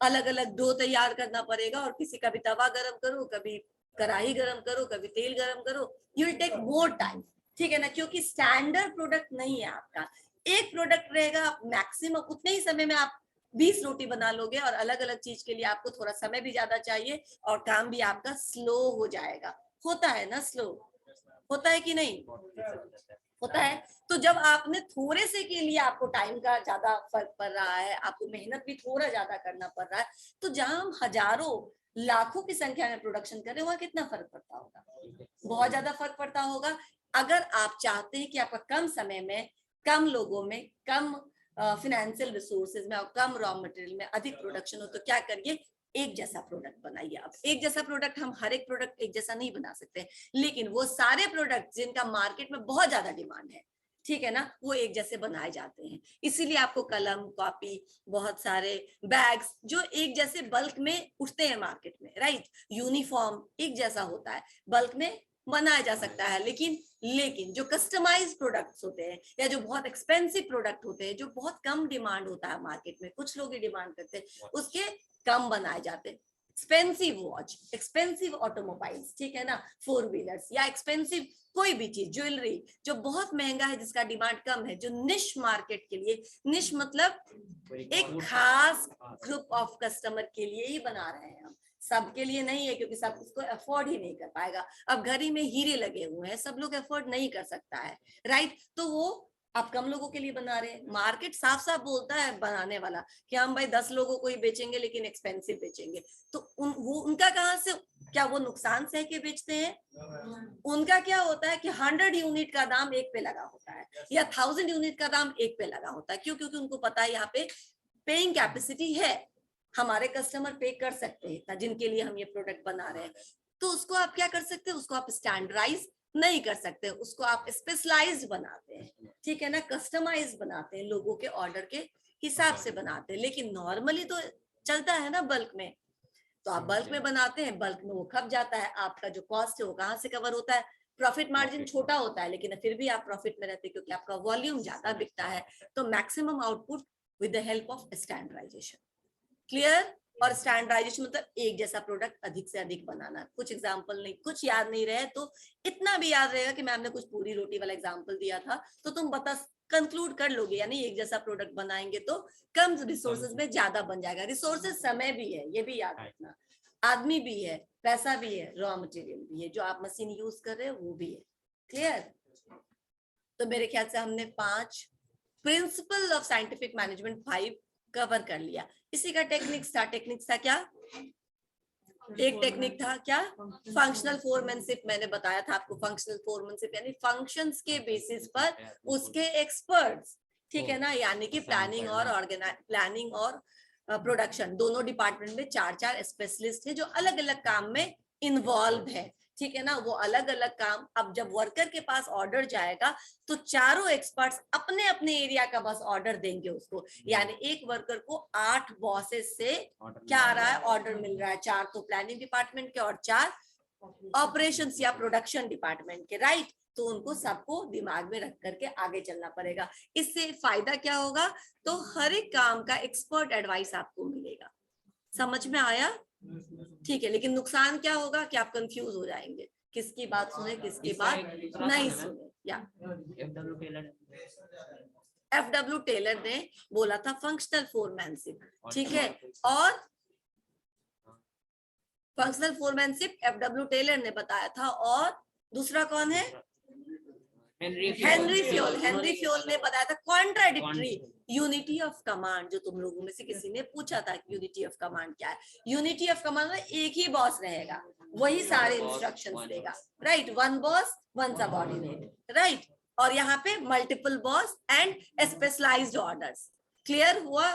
अलग अलग डो तैयार करना पड़ेगा, और किसी का भी तवा गरम करो, कभी कढ़ाई गरम करो, कभी तेल गरम करो, you will take more time, ठीक है ना, क्योंकि स्टैंडर्ड प्रोडक्ट नहीं है आपका। एक प्रोडक्ट रहेगा, मैक्सिमम उतने ही समय में आप 20 रोटी बना लोगे, और अलग अलग चीज के लिए आपको थोड़ा समय भी ज्यादा चाहिए और काम भी आपका स्लो हो जाएगा। होता है ना स्लो, होता है कि नहीं होता है? तो जब आपने थोड़े से के लिए आपको टाइम का ज्यादा फर्क पड़ रहा है, आपको मेहनत भी थोड़ा ज्यादा करना पड़ रहा है, तो जहां हम हजारों लाखों की संख्या में प्रोडक्शन कर रहे हैं वहां कितना फर्क पड़ता होगा? बहुत ज्यादा फर्क पड़ता होगा। अगर आप चाहते हैं कि आपका कम समय में, कम लोगों में, कम फिनेंशियल रिसोर्सेज में और कम रॉ मटेरियल में अधिक प्रोडक्शन हो, तो क्या करिए, एक जैसा प्रोडक्ट बनाइए। अब एक जैसा प्रोडक्ट, हम हर एक प्रोडक्ट एक जैसा नहीं बना सकते, लेकिन वो सारे प्रोडक्ट जिनका मार्केट में बहुत ज्यादा डिमांड है, ठीक है ना, वो एक जैसे बनाए जाते हैं। इसीलिए आपको कलम, कॉपी, बहुत सारे बैग्स जो एक जैसे बल्क में उठते हैं मार्केट में, राइट। यूनिफॉर्म एक जैसा होता है, बल्क में बनाया जा सकता है, लेकिन जो कस्टमाइज्ड प्रोडक्ट्स होते हैं या जो बहुत एक्सपेंसिव प्रोडक्ट होते हैं, जो बहुत कम डिमांड होता है मार्केट में, कुछ लोग ही डिमांड करते हैं, उसके कम बनाए जाते हैं। एक्सपेंसिव वॉच, एक्सपेंसिव ऑटोमोबाइल्स, ठीक है ना, 4 व्हीलर्स या एक्सपेंसिव कोई भी चीज, ज्वेलरी जो बहुत महंगा है, जिसका डिमांड कम है, जो निश मार्केट के लिए, निश मतलब एक खास ग्रुप ऑफ कस्टमर के लिए ही बना रहे हैं हम, सबके लिए नहीं है, क्योंकि सब उसको अफोर्ड ही नहीं कर पाएगा। अब घर ही में हीरे लगे हुए हैं, सब लोग अफोर्ड नहीं कर सकता है, राइट, तो वो आप कम लोगों के लिए बना रहे हैं। मार्केट साफ साफ बोलता है बनाने वाला कि हम भाई 10 लोगों को ही बेचेंगे, लेकिन एक्सपेंसिव बेचेंगे, तो वो उनका कहाँ से, क्या वो नुकसान सह के बेचते हैं? उनका क्या होता है कि 100 यूनिट का दाम एक पे लगा होता है, या 1000 यूनिट का दाम एक पे लगा होता है। क्यों? क्योंकि उनको पता है यहाँ पे पेइंग कैपेसिटी है, हमारे कस्टमर पे कर सकते हैं जिनके लिए हम ये प्रोडक्ट बना रहे हैं। तो उसको आप क्या कर सकते हैं, उसको आप स्टैंडर्डाइज नहीं कर सकते, उसको आप स्पेशलाइज्ड बनाते हैं, ठीक है ना, कस्टमाइज बनाते हैं, लोगों के ऑर्डर के हिसाब से बनाते हैं। लेकिन नॉर्मली तो चलता है ना बल्क में, तो आप बल्क में बनाते हैं, बल्क में वो खप जाता है, आपका जो कॉस्ट है वो कहाँ से कवर होता है? प्रॉफिट मार्जिन छोटा होता है, लेकिन फिर भी आप प्रॉफिट में रहते हैं, क्योंकि आपका वॉल्यूम ज्यादा बिकता है। तो maximum output with the help of standardisation. Clear? और स्टैंडर्डाइजेशन मतलब एक जैसा प्रोडक्ट अधिक से अधिक बनाना। कुछ एग्जांपल नहीं, कुछ याद नहीं रहे तो इतना भी याद रहेगा कि मैम ने कुछ पूरी रोटी वाला एग्जांपल दिया था, तो तुम बता कंक्लूड कर लोगे, यानी एक जैसा प्रोडक्ट बनाएंगे तो कम रिसोर्सेज में ज्यादा बन जाएगा। रिसोर्सेज समय भी है, ये भी याद रखना, आदमी भी है, पैसा भी है, रॉ मटेरियल भी है, जो आप मशीन यूज कर रहे हो वो भी है। क्लियर? तो मेरे ख्याल से हमने 5 principle of scientific management 5 cover कर लिया। इसी का टेक्निक्स था क्या? एक टेक्निक था क्या? Functional foremanship. मैंने बताया था आपको, फंक्शनल फोरमैनशिप यानी फंक्शंस के बेसिस पर उसके एक्सपर्ट्स, ठीक है ना, यानी कि प्लानिंग और प्रोडक्शन दोनों डिपार्टमेंट में 4 स्पेशलिस्ट है जो अलग अलग काम में इन्वॉल्व है, ठीक है ना। वो अलग अलग काम, अब जब वर्कर के पास ऑर्डर जाएगा तो चारों एक्सपर्ट्स अपने अपने एरिया का बस ऑर्डर देंगे उसको, यानी एक वर्कर को 8 बॉसेस से क्या आ रहा है? ऑर्डर मिल रहा है। 4 तो प्लानिंग डिपार्टमेंट के और 4 ऑपरेशंस या प्रोडक्शन डिपार्टमेंट के, राइट। तो उनको सबको दिमाग में रख करके आगे चलना पड़ेगा। इससे फायदा क्या होगा? तो हर एक काम का एक्सपर्ट एडवाइस आपको मिलेगा। समझ में आया? ठीक है, लेकिन नुकसान क्या होगा कि आप कंफ्यूज हो जाएंगे, किसकी बात सुने किसकी बात नहीं सुने। या FW टेलर ने बोला था फंक्शनल फोरमैनशिप, ठीक है, और फंक्शनल फोरमैनशिप FW टेलर ने बताया था, और दूसरा कौन है? हेनरी फ्योल ने बताया था कॉन्ट्राडिक्टरी यूनिटी ऑफ कमांड। जो तुम लोगों में से किसी ने पूछा था यूनिटी ऑफ कमांड क्या है? यूनिटी ऑफ कमांड में एक ही बॉस रहेगा, वही सारे इंस्ट्रक्शंस देगा, right. One boss one subordinate, right. और यहाँ पे multiple boss and specialised orders. Clear हुआ?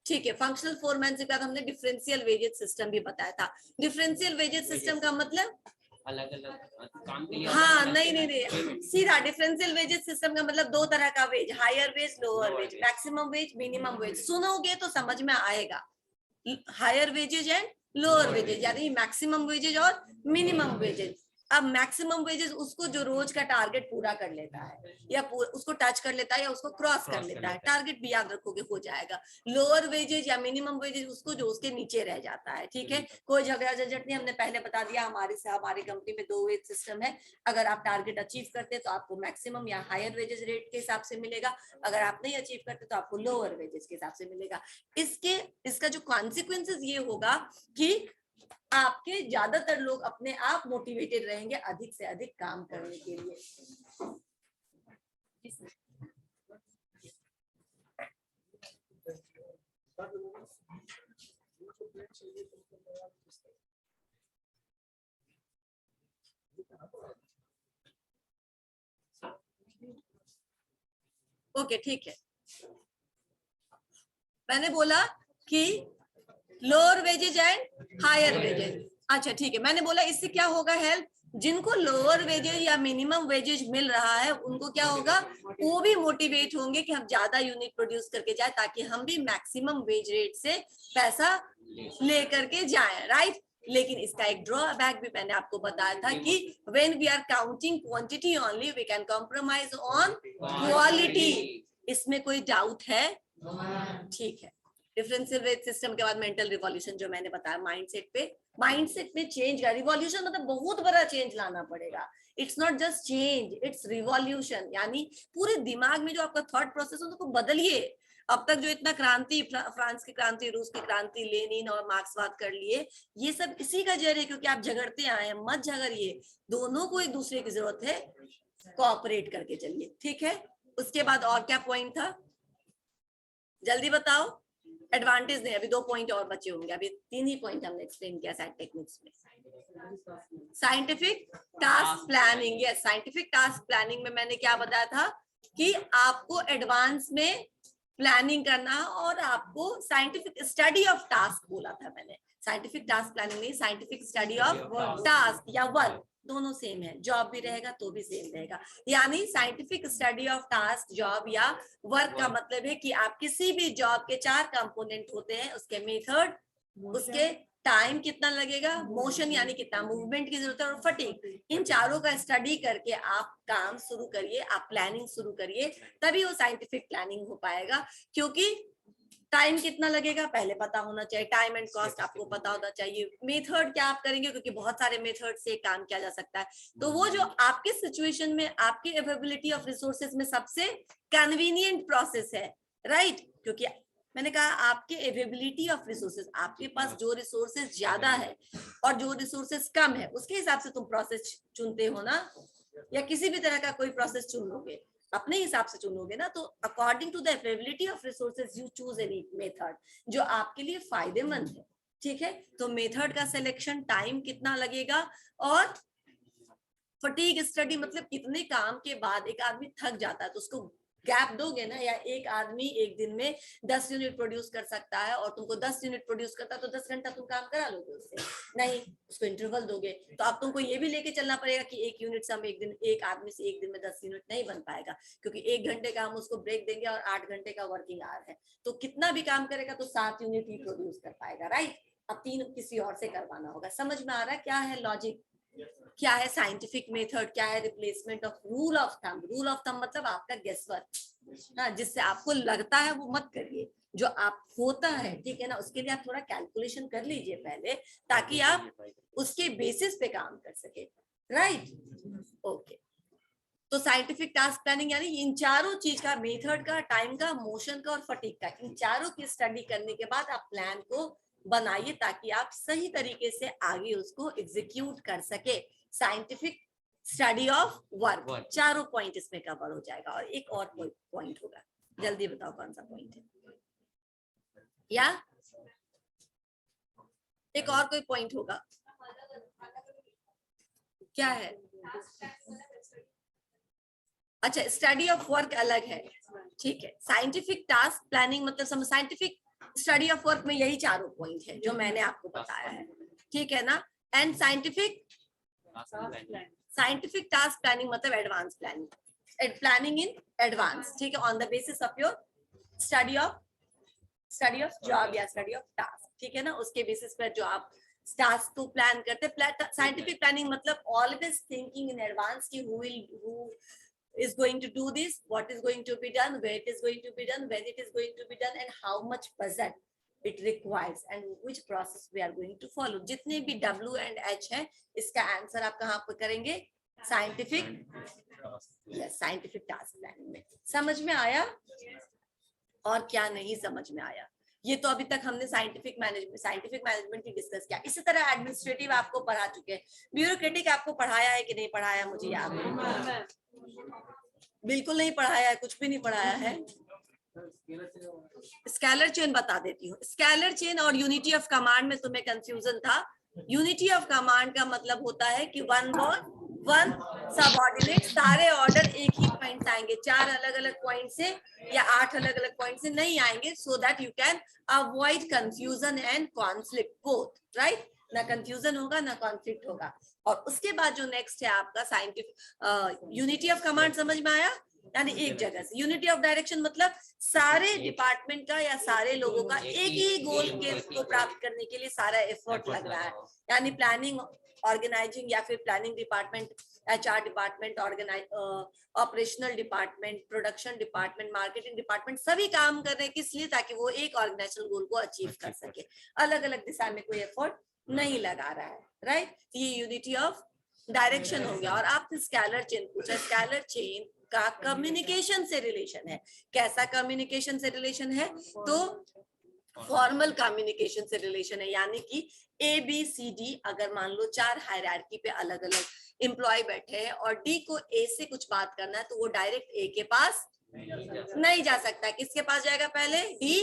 ठीक है। फंक्शनल फोरमैनशिप के बाद हमने डिफरेंशियल वेजेस सिस्टम भी बताया था। डिफरेंशियल वेजेस सिस्टम का मतलब अलग अलग काम के लिए, हाँ, नहीं, सीधा डिफरेंशियल वेजेस सिस्टम का मतलब 2 तरह का wage, higher wage, lower wage, maximum wage, minimum wage. सुनोगे तो समझ में आएगा, higher wages and lower wages, यानी मैक्सिमम वेजेज और मिनिमम वेजेज। अब मैक्सिमम वेजेस उसको जो रोज का टारगेट पूरा कर लेता है, या उसको टच कर लेता है, या उसको क्रॉस कर लेता है, टारगेट भी याद रखोगे हो जाएगा। लोअर वेजेज या मिनिमम वेजेज उसको जो उसके नीचे रह जाता है, ठीक है। कोई झगड़ा झंझट नहीं, हमने पहले बता दिया। हमारी कंपनी में 2 वेज सिस्टम है। अगर आप टारगेट अचीव करते हैं तो आपको मैक्सिमम या हायर वेजेस रेट के हिसाब से मिलेगा, अगर आप नहीं अचीव करते तो आपको लोअर वेजेस के हिसाब से मिलेगा। इसका जो कॉन्सिक्वेंसेस ये होगा कि आपके ज्यादातर लोग अपने आप मोटिवेटेड रहेंगे अधिक से अधिक काम करने के लिए। ओके, ठीक है। मैंने बोला कि lower wages and higher wages. अच्छा, ठीक है। मैंने बोला इससे क्या होगा हेल्प? जिनको लोअर वेजेज या मिनिमम वेजेज मिल रहा है उनको क्या होगा? वो भी मोटिवेट होंगे कि हम ज्यादा यूनिट प्रोड्यूस करके जाए, ताकि हम भी मैक्सिमम वेज रेट से पैसा लेकर के जाए, राइट। लेकिन इसका एक ड्रॉबैक भी मैंने आपको बताया था कि when we are counting quantity only we can compromise on quality. इसमें कोई डाउट है? ठीक है। डिफरेंशियल रेट सिस्टम के बाद मेंटल रिवॉल्यूशन जो मैंने बताया माइंडसेट पे, माइंडसेट में चेंज का रिवॉल्यूशन मतलब बहुत बड़ा चेंज लाना पड़ेगा। It's not just change, it's revolution, यानी पूरे दिमाग में जो आपका थॉट प्रोसेस है उसको बदलिए। अब तक जो इतना क्रांति, फ्रांस की क्रांति, रूस की क्रांति, लेनिन और मार्क्सवाद कर लिए, ये सब इसी का जरिए, क्योंकि आप झगड़ते आए हैं, मत झगड़िए, दोनों को एक दूसरे की जरूरत है, कोऑपरेट करके चलिए, ठीक है। उसके बाद और क्या पॉइंट था, जल्दी बताओ। एडवांटेज नहीं, अभी 2 पॉइंट और बचे होंगे, अभी 3 ही पॉइंट हमने एक्सप्लेन किया साइंटिफिक टेक्निक्स में। Scientific task planning, yes, scientific task planning में मैंने क्या बताया था कि आपको एडवांस में प्लानिंग करना, और आपको साइंटिफिक स्टडी ऑफ टास्क बोला था मैंने, साइंटिफिक टास्क प्लानिंग नहीं, साइंटिफिक स्टडी ऑफ टास्क या वर्क, दोनों सेम है, जॉब भी रहेगा तो भी सेम रहेगा। यानी scientific study of task, job या वर्क का मतलब है कि आप किसी भी जॉब के 4 कंपोनेंट होते हैं, उसके मेथड, उसके टाइम कितना लगेगा, मोशन यानी कितना मूवमेंट की जरूरत है, और फटीग, इन चारों का स्टडी करके आप काम शुरू करिए, आप प्लानिंग शुरू करिए, तभी वो साइंटिफिक प्लानिंग हो पाएगा। क्योंकि टाइम कितना लगेगा पहले पता होना चाहिए, टाइम एंड कॉस्ट आपको पता होना चाहिए, मेथड क्या आप करेंगे, क्योंकि बहुत सारे मेथड से काम किया जा सकता है, तो वो जो आपके सिचुएशन में, आपकी अवेलेबिलिटी ऑफ रिसोर्सेज में सबसे कन्वीनियंट प्रोसेस है, राइट। क्योंकि मैंने कहा आपके अवेलेबिलिटी ऑफ रिसोर्सेज, आपके पास जो रिसोर्सेज ज्यादा है और जो रिसोर्सेज कम है, उसके हिसाब से तुम प्रोसेस चुनते हो ना, या किसी भी तरह का कोई प्रोसेस चुन लोगे, अपने हिसाब से चुनोगे ना, तो according to the availability of resources you choose any method जो आपके लिए फायदेमंद है, ठीक है। तो मेथड का सिलेक्शन, टाइम कितना लगेगा, और फटीग स्टडी मतलब कितने काम के बाद एक आदमी थक जाता है तो उसको गैप दोगे ना, या एक आदमी एक दिन में 10 यूनिट प्रोड्यूस कर सकता है और तुमको 10 यूनिट प्रोड्यूस करता है तो 10 घंटा तुम काम करा लोगे उससे, नहीं, उसको इंटरवल दोगे। तो अब तुमको ये भी लेके चलना पड़ेगा कि 1 यूनिट से हम एक आदमी से एक दिन में 10 यूनिट नहीं बन पाएगा, क्योंकि 1 घंटे का हम उसको ब्रेक देंगे और 8 घंटे का वर्किंग आवर है, तो कितना भी काम करेगा तो 7 यूनिट ही प्रोड्यूस कर पाएगा, राइट। अब 3 किसी और से करवाना होगा। समझ में आ रहा है क्या है लॉजिक, क्या है साइंटिफिक मेथड, क्या है replacement of rule of thumb. Rule of thumb मतलब आपका गेसवर्क, हाँ, जिससे आपको लगता है वो मत करिए, जो आप होता है, ठीक है ना, उसके लिए आप थोड़ा कैलकुलेशन कर लीजिए पहले, ताकि आप उसके बेसिस पे काम कर सके, राइट। ओके, तो साइंटिफिक टास्क प्लानिंग यानी इन चारों चीज का, मेथड का, टाइम का, मोशन का और फटीग का, इन चारों की स्टडी करने के बाद आप प्लान को बनाइए ताकि आप सही तरीके से आगे उसको एग्जीक्यूट कर सके। साइंटिफिक स्टडी ऑफ वर्क, चारों पॉइंट इसमें कवर हो जाएगा। और एक और पॉइंट होगा, जल्दी बताओ कौन सा पॉइंट है, या एक और कोई पॉइंट होगा, क्या है? अच्छा, स्टडी ऑफ वर्क अलग है, ठीक है। साइंटिफिक टास्क प्लानिंग मतलब साइंटिफिक स्टडी ऑफ वर्क में यही चारों पॉइंट है जो मैंने आपको बताया है, ठीक है ना। एंड साइंटिफिक टास्क प्लानिंग मतलब advance planning, planning in advance, ठीक है, on the basis of your study of job या स्टडी ऑफ टास्क, ठीक है ना, उसके बेसिस पर जो आप टास्क को प्लान करते हैं। साइंटिफिक प्लानिंग मतलब ऑलवेज थिंकिंग इन एडवांस की who is going to do this, what is going to be done, where it is going to be done, when it is going to be done, and how much budget it requires and which process we are going to follow. जितने भी W and H है, इसका आंसर आप कहाँ पर करेंगे? साइंटिफिक टास्क प्लानिंग में। समझ में आया? और क्या नहीं समझ में आया? ये तो अभी तक हमने साइंटिफिक मैनेजमेंट ही डिस्कस किया। इसी तरह एडमिनिस्ट्रेटिव आपको पढ़ा चुके हैं, ब्यूरोक्रेटिक आपको पढ़ाया है कि नहीं पढ़ाया, मुझे याद नहीं, बिल्कुल नहीं पढ़ाया है, कुछ भी नहीं पढ़ाया है। स्केलर चेन बता देती हूँ। स्केलर चेन और यूनिटी ऑफ कमांड में तुम्हें कंफ्यूजन था। यूनिटी ऑफ कमांड का मतलब होता है कि वन बॉस वन सबऑर्डिनेट, सारे ऑर्डर एक ही पॉइंट आएंगे, 4 अलग अलग पॉइंट से या 8 अलग अलग पॉइंट से नहीं आएंगे, so that you can avoid confusion and conflict both, right. ना कंफ्यूजन होगा ना कॉन्फ्लिक्ट होगा। और उसके बाद जो नेक्स्ट है आपका साइंटिफिक यूनिटी ऑफ कमांड, समझ में आया? यानी एक जगह से। यूनिटी ऑफ डायरेक्शन मतलब सारे डिपार्टमेंट का या सारे लोगों का एक ही गोल को प्राप्त करने के लिए सारा एफर्ट लग रहा है, यानी प्लानिंग, ऑर्गेनाइजिंग या फिर planning department, HR department, operational department, production department, marketing department, सभी काम कर रहे हैं किस लिए? ताकि वो एक ऑर्गेनाइजेशनल गोल को अचीव कर सके, अलग अलग दिशा में कोई एफर्ट नहीं लगा रहा है, राइट? ये यूनिटी ऑफ डायरेक्शन हो गया। और आप स्केलर चेन पूछा, स्केलर चेन का कम्युनिकेशन से रिलेशन है। कैसा कम्युनिकेशन से रिलेशन है? तो फॉर्मल कम्युनिकेशन से रिलेशन है, यानी कि ए बी सी डी, अगर मान लो 4 हायरार्की पे अलग अलग एम्प्लॉय बैठे हैं और डी को ए से कुछ बात करना है, तो वो डायरेक्ट ए के पास नहीं जा सकता। किसके पास जाएगा? पहले डी,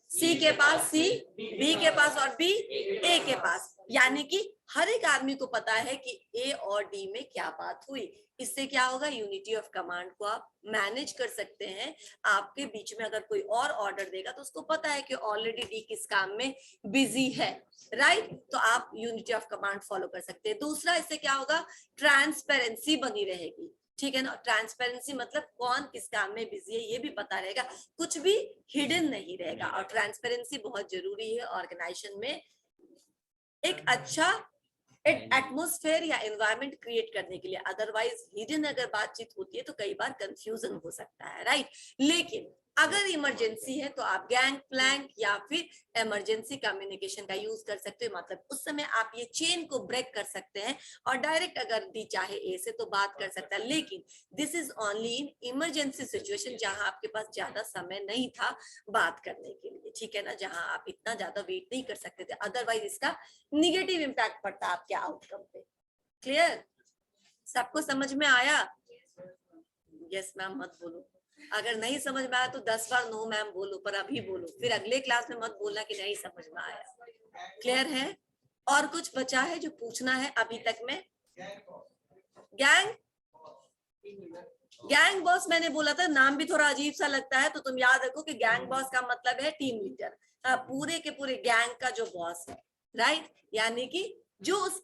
सी के पास, सी बी के पास और बी ए के पास। यानी कि हर एक आदमी को पता है कि ए और डी में क्या बात हुई। इससे क्या होगा? यूनिटी ऑफ कमांड को आप मैनेज कर सकते हैं। आपके बीच में अगर कोई और ऑर्डर देगा तो उसको पता है कि ऑलरेडी डी किस काम में बिजी है, राइट? तो आप यूनिटी ऑफ कमांड फॉलो कर सकते हैं। दूसरा, इससे क्या होगा? ट्रांसपेरेंसी बनी रहेगी, ठीक है ना? ट्रांसपेरेंसी मतलब कौन किस काम में बिजी है ये भी पता रहेगा, कुछ भी हिडन नहीं रहेगा। और ट्रांसपेरेंसी बहुत जरूरी है ऑर्गेनाइजेशन में एक अच्छा एटमॉस्फेयर या एनवायरनमेंट क्रिएट करने के लिए। अदरवाइज हिडन अगर बातचीत होती है तो कई बार कंफ्यूजन हो सकता है, राइट? लेकिन अगर इमरजेंसी है तो आप गैंग प्लैंक या फिर इमरजेंसी कम्युनिकेशन का यूज कर सकते हो। मतलब उस समय आप ये चेन को ब्रेक कर सकते हैं और डायरेक्ट अगर डी चाहे ए से तो बात कर सकता है। लेकिन this is only in emergency situation, जहां आपके पास ज्यादा समय नहीं था बात करने के लिए, ठीक है ना? जहां आप इतना ज्यादा वेट नहीं कर सकते थे, अदरवाइज इसका निगेटिव इम्पैक्ट पड़ता है आपके आउटकम पे। क्लियर? सबको समझ में आया? यस मैम मत बोलो, अगर नहीं समझ में आया तो 10 बार नो मैम बोलो, पर अभी बोलो, फिर अगले क्लास में मत बोलना कि नहीं समझ में आया। क्लियर है? और कुछ बचा है जो पूछना है अभी तक में? गैंग बॉस मैंने बोला था, नाम भी थोड़ा अजीब सा लगता है, तो तुम याद रखो कि गैंग बॉस का मतलब है टीम लीडर, पूरे के पूरे गैंग का जो बॉस है, राइट? यानी कि जो उस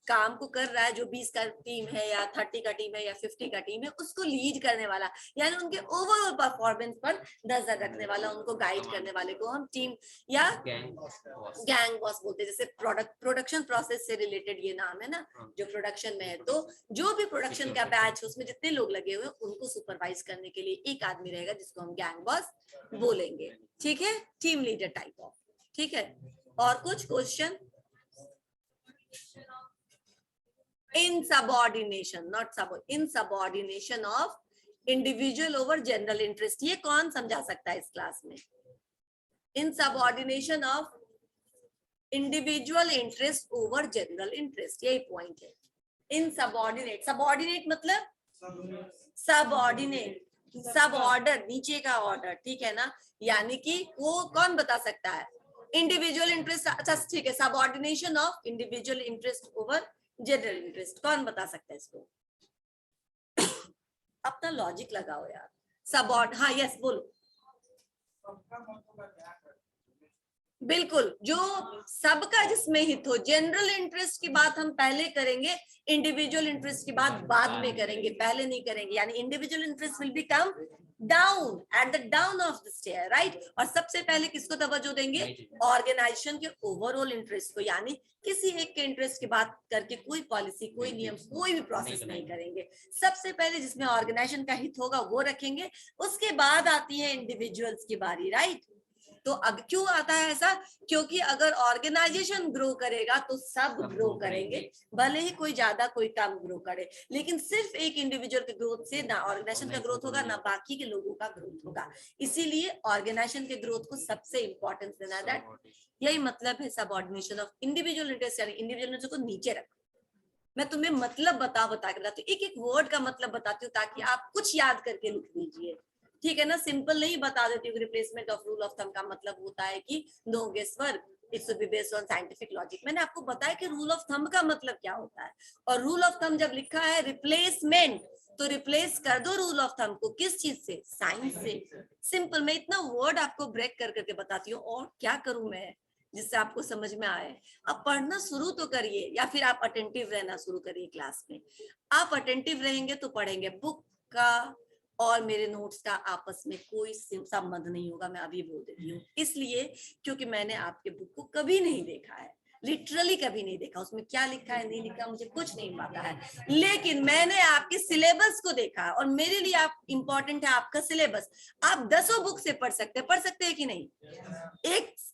काम को कर रहा है, जो 20 का टीम है या 30 का टीम है या 50 का टीम है, उसको लीड करने वाला, यानी उनके ओवरऑल परफॉर्मेंस पर नजर रखने वाला, उनको गाइड करने वाले को हम टीम या गैंग बॉस बोलते हैं। जैसे प्रोडक्शन प्रोसेस से रिलेटेड ये नाम है ना, जो प्रोडक्शन में है, तो जो भी प्रोडक्शन का बैच है उसमें जितने लोग लगे हुए हैं उनको सुपरवाइज करने के लिए एक आदमी रहेगा जिसको हम गैंग बॉस बोलेंगे, ठीक है? टीम लीडर टाइप ऑफ, ठीक है? और कुछ question? Insubordination, not sub, insubordination of individual over general interest, ये कौन समझा सकता है इस क्लास में? Insubordination of individual interest over general interest, यही पॉइंट है। इनसबऑर्डिनेट, सबऑर्डिनेट मतलब सबऑर्डिनेट, सब ऑर्डर, नीचे का ऑर्डर, ठीक है ना? यानी कि वो कौन बता सकता है? इंडिविजुअल इंटरेस्ट, अच्छा ठीक है, subordination of individual interest over general interest, कौन बता सकता है इसको? अपना लॉजिक लगाओ यार। सबऑर्ड, हाँ यस बोलो। बिल्कुल, जो सबका जिसमें हित हो। जनरल इंटरेस्ट की बात हम पहले करेंगे, इंडिविजुअल इंटरेस्ट की बात बाद में करेंगे, पहले नहीं करेंगे। यानी individual interest will become down at the down of the stair, right? और सबसे पहले किसको तवज्जो देंगे? ऑर्गेनाइजेशन के ओवरऑल इंटरेस्ट को। यानी किसी एक के इंटरेस्ट की बात करके कोई पॉलिसी, कोई नियम, कोई भी प्रोसेस नहीं करेंगे। सबसे पहले जिसमें ऑर्गेनाइजेशन का हित होगा वो रखेंगे, उसके बाद आती है इंडिविजुअल्स की बारी, राइट? तो अब क्यों आता है ऐसा? क्योंकि अगर ऑर्गेनाइजेशन ग्रो करेगा तो सब ग्रो करेंगे, भले ही कोई ज्यादा कोई कम ग्रो करे। लेकिन सिर्फ एक इंडिविजुअल के ग्रोथ से ना ऑर्गेनाइजेशन का ग्रोथ होगा, ना बाकी के लोगों का ग्रोथ होगा। इसीलिए ऑर्गेनाइजेशन के ग्रोथ को सबसे इंपॉर्टेंस देना। दैट यही मतलब है सबऑर्डिनेशन ऑफ इंडिविजुअल इंटरेस्ट, यानी इंडिविजुअल इंटरेस्ट को नीचे रखो। मैं तुम्हें मतलब बता के बताती हूँ, एक एक वर्ड का मतलब बताती हूँ ताकि आप कुछ याद करके लिख लीजिए, ठीक है ना? सिंपल नहीं बता देती हूँ। Replacement of rule of thumb का मतलब होता है कि no guess work, it should be based on scientific logic. मैंने आपको बताया कि रूल ऑफ थंब का मतलब क्या होता है। और रूल ऑफ थंब जब लिखा है रिप्लेसमेंट, तो रिप्लेस कर दो रूल ऑफ थंब को, किस चीज से? साइंस से। सिंपल, मैं इतना वर्ड आपको ब्रेक कर करके बताती हूँ, और क्या करूं मैं जिससे आपको समझ में आए। अब पढ़ना शुरू तो करिए, या फिर आप अटेंटिव रहना शुरू करिए क्लास में। आप अटेंटिव रहेंगे तो पढ़ेंगे। बुक का और मेरे नोट्स का आपस में कोई संबंध नहीं होगा, मैं अभी बोल देती हूँ। इसलिए क्योंकि मैंने आपके बुक को कभी नहीं देखा है, लिटरली कभी नहीं देखा, उसमें क्या लिखा है नहीं लिखा मुझे कुछ नहीं पता है, लेकिन मैंने आपके सिलेबस को देखा और मेरे लिए आप इंपॉर्टेंट है आपका सिलेबस। आप 10 बुक से पढ़ सकते हैं कि नहीं?